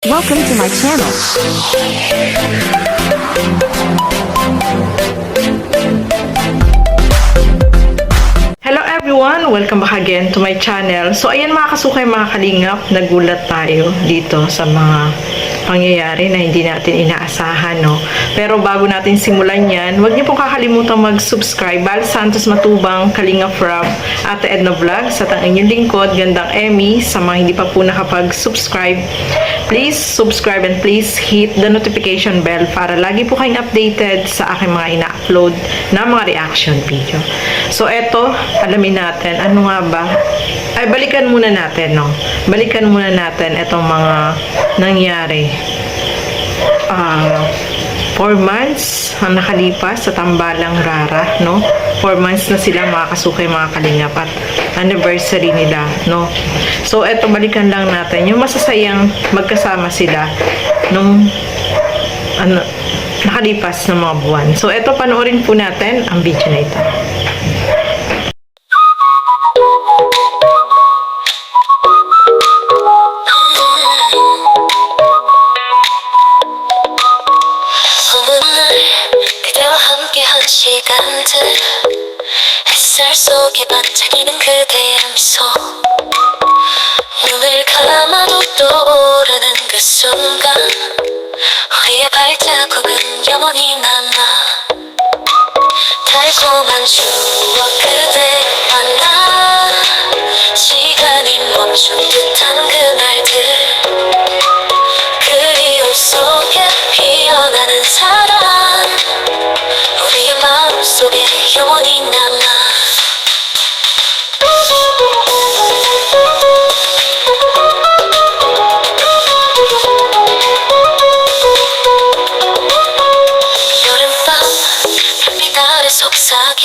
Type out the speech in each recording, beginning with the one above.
Welcome to my channel. Hello everyone! Welcome back again to my channel. So ayan mga kasukay, mga kalingap, nagulat tayo dito sa mga pangyayari na hindi natin inaasahan, no? Pero bago natin simulan yan, huwag niyo pong kakalimutan mag-subscribe. Bal Santos Matubang, Kalingap Rob, Ate Edna Vlogs, at ang inyong lingkod, Gandang Emmy. Sa mga hindi pa po nakapag-subscribe, please subscribe and please hit the notification bell para lagi po kayong updated sa aking mga ina-upload na mga reaction video. So eto, alamin natin, ano nga ba? Ay, balikan muna natin, no? Balikan muna natin itong mga nangyari. 4 months ang nakalipas sa tambalang Rara, no? 4 months na sila mga kasukay, mga kalingap, at anniversary nila, no? So eto, balikan lang natin yung masasayang magkasama sila nung nakalipas ng mga buwan. So eto, panoorin po natin ang video na ito. 시간들 햇살 속에 반짝이는 그대의 미소 눈을 감아도 떠오르는 그 순간 우리의 발자국은 영원히 남아 달콤한 추억 그대를 만나 시간이 멈춘 듯한 그날들 그리움 속에 피어나는 사랑 우리의 마음속에 영원히 남아 여름밤 별빛 아래 속삭이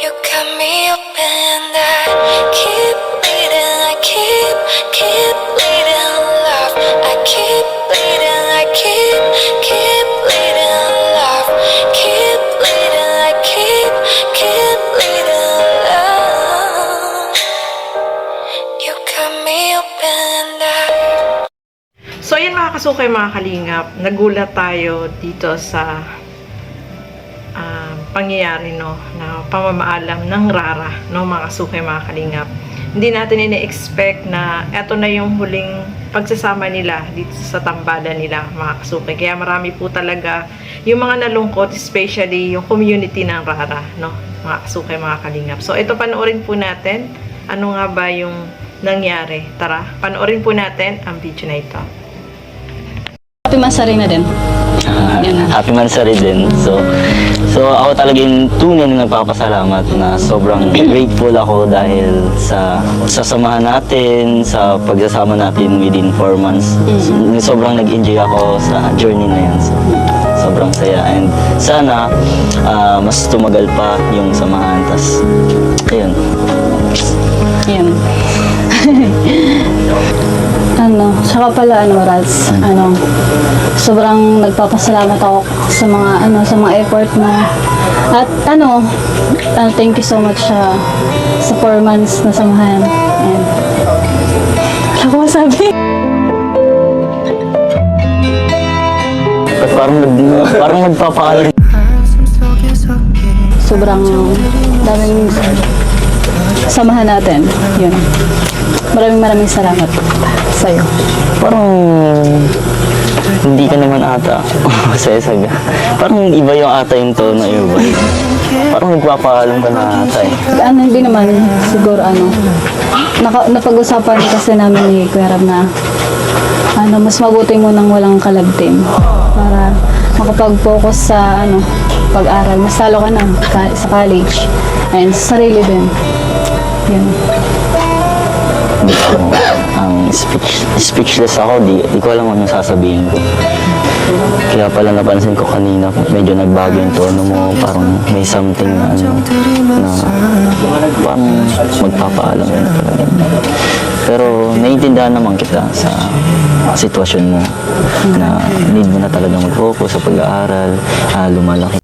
You got me open and I keep bleeding I keep bleeding love I keep bleeding I keep bleeding love keep bleeding I keep bleeding love You got me open and I So ayan mga kasukay, mga kalingap, nagulat tayo dito sa pangyayari, no, na pamamaalam ng Rara, no, mga kasukay, mga kalingap. Hindi natin ina-expect na eto na yung huling pagsasama nila dito sa tambalan nila, mga kasukay. Kaya marami po talaga yung mga nalungkot, especially yung community ng Rara, no, mga kasukay, mga kalingap. So ito, panoorin po natin ano nga ba yung nangyari. Tara, panoorin po natin ang video na ito. Happy Mansari na din. Happy Mansari din. So ako talaga yung tunay na nagpapasalamat na sobrang grateful ako dahil sa samahan natin, sa pagsasama natin within 4 months. Sobrang nag-enjoy ako sa journey na yan. Sobrang saya. And sana mas tumagal pa yung samahan. Tas, ayun. Yan. Saka pala, Raz, sobrang nagpapasalamat ako sa mga effort mo. At thank you so much sa 4 months na samahan. And, wala ko masabi. Parang nagpapaalam. Sobrang daming samahan natin. Yun. Maraming salamat sa'yo. Parang hindi ka naman ata masaya. Parang iba yung ata yung tono, iba. Parang nagpapaalam ka na ata eh. Hindi naman siguro napag-usapan kasi namin ni Kuya Rab na mas mabuti mo nang walang kalagtim para makapag-focus sa pag-aral. Mas talo ka na sa college and sa sarili din. Yun. Speechless ako, di ko alam anong sasabihin ko. Kaya pala napansin ko kanina, medyo nagbago yung tono mo, parang may something na parang magpapaalam na talaga. Pero naiintindihan naman kita sa sitwasyon mo na need mo na talaga mag-focus sa pag-aaral, lumalaki.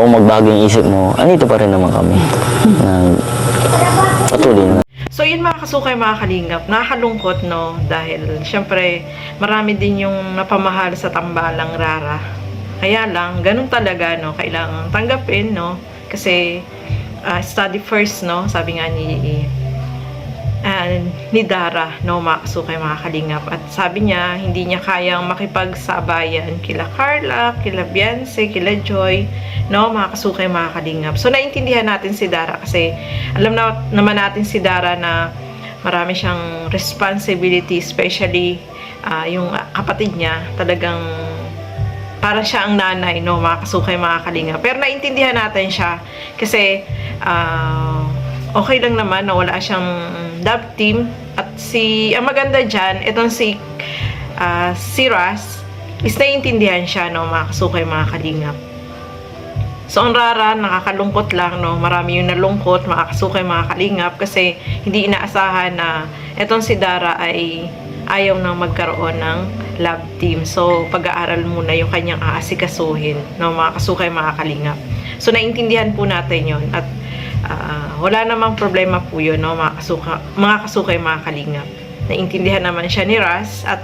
pero kung magbago yung isip mo, andito pa rin naman kami. Na patuloy na. So yun mga kasukay, mga kalingap, nakakalungkot no, dahil syempre marami din yung napamahal sa tambalang Rara. Kaya lang, ganun talaga no, kailangan tanggapin no, kasi study first no, sabi nga ni Dara no, mga kasukay, mga kalingap, at sabi niya hindi niya kayang makipagsabayan kila Carla, kila Beyonce, kila Joy no, mga kasukay, mga kalingap. So naintindihan natin si Dara kasi alam na naman natin si Dara na marami siyang responsibility, especially yung kapatid niya, talagang para siya ang nanay no, mga kasukay, mga kalingap. Pero naintindihan natin siya kasi okay lang naman na wala siyang love team. At ang maganda dyan, itong si Ras is naiintindihan siya no, mga kasukay, mga kalingap. So ang Rara, nakakalungkot lang no, marami yung nalungkot, mga kasukay, mga kalingap, kasi hindi inaasahan na itong si Dara ay ayaw nang magkaroon ng love team. So pag-aaral muna yung kanyang aasikasuhin no, mga kasukay, mga kalingap. So naintindihan po natin yon, at wala namang problema po yun no, mga kasukay, mga kalingap. Naintindihan naman siya ni Ras, at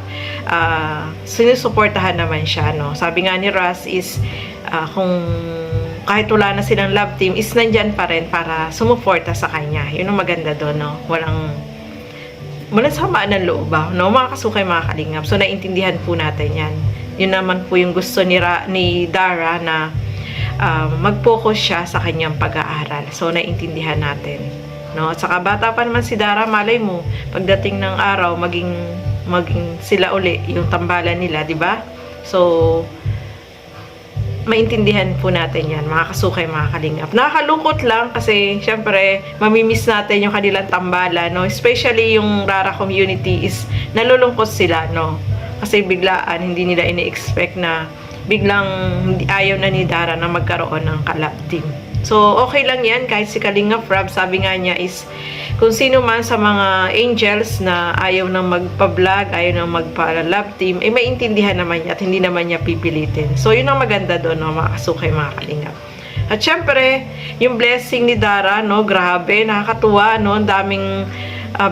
sinusuportahan naman siya no. Sabi nga ni Ras is kung kahit wala na silang love team, is nandyan pa rin para sumuporta sa kanya. Yun ang maganda doon no, walang samaan ng loob no, mga kasukay, mga kalingap. So naintindihan po natin yan. Yun naman po yung gusto ni Dara, na mag-focus siya sa kanyang pag-aaral. So naintindihan natin no. At saka bata pa naman si Dara, malay mo pagdating ng araw maging sila uli yung tambalan nila, di ba? So maintindihan po natin yan, mga kasukay, mga kalingap. Nakakalungkot lang kasi syempre mamimiss natin yung kanilang tambalan no, especially yung Rara community is nalulungkot sila no, kasi biglaan, hindi nila ini-expect na biglang ayaw na ni Dara na magkaroon ng ka-love team. So okay lang yan, kahit si Kalingap Rab, sabi nga niya is kung sino man sa mga angels na ayaw nang magpa-vlog, ayaw nang magpa-love team, eh maintindihan naman niya at hindi naman niya pipilitin. So yun ang maganda doon no, mga kasukay, mga kalingap. At syempre yung blessing ni Dara no, grabe, nakakatuwa no, ang daming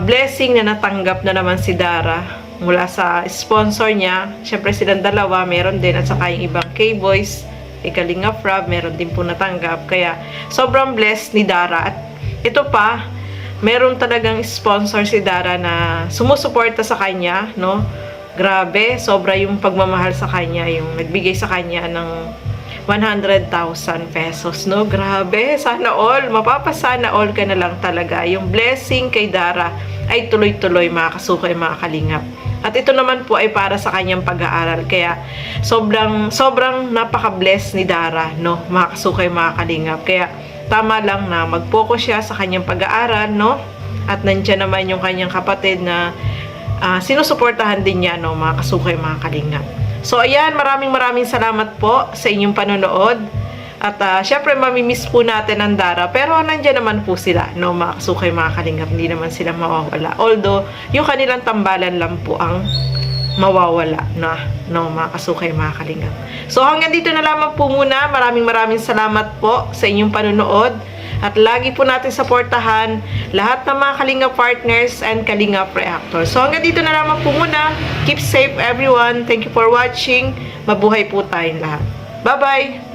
blessing na natanggap na naman si Dara mula sa sponsor niya. Syempre silang dalawa meron din, at saka yung ibang K-Boys, Kalingap Rab, meron din po natanggap. Kaya sobrang blessed ni Dara. At ito pa, meron talagang sponsor si Dara na sumusuporta sa kanya no. Grabe, sobra yung pagmamahal sa kanya, yung nagbigay sa kanya ng 100,000 pesos no. Grabe, sana all, mapapasana all ka na lang talaga. Yung blessing kay Dara ay tuloy-tuloy, mga kasukay, mga kalingap. At ito naman po ay para sa kanyang pag-aaral. Kaya sobrang napaka-bless ni Dara no, mga kasukay, mga kalingap. Kaya tama lang na mag-focus siya sa kanyang pag-aaral no, at nandiyan naman yung kanyang kapatid na sinusuportahan din niya no, mga kasukay, mga kalingap. So ayan, maraming salamat po sa inyong panonood. At syempre mamimiss po natin ang Dara, pero nandiyan naman po sila no, mga kasukay, mga kalingap. Hindi naman sila mawawala, although yung kanilang tambalan lang po ang mawawala na no, mga kasukay, mga kalingap. So hanggang dito na lamang po muna. Maraming salamat po sa inyong panonood, at lagi po natin suportahan lahat ng mga Kalingap partners and Kalingap reactors. So hanggang dito na lamang po muna. Keep safe everyone. Thank you for watching. Mabuhay po tayong lahat. Bye bye.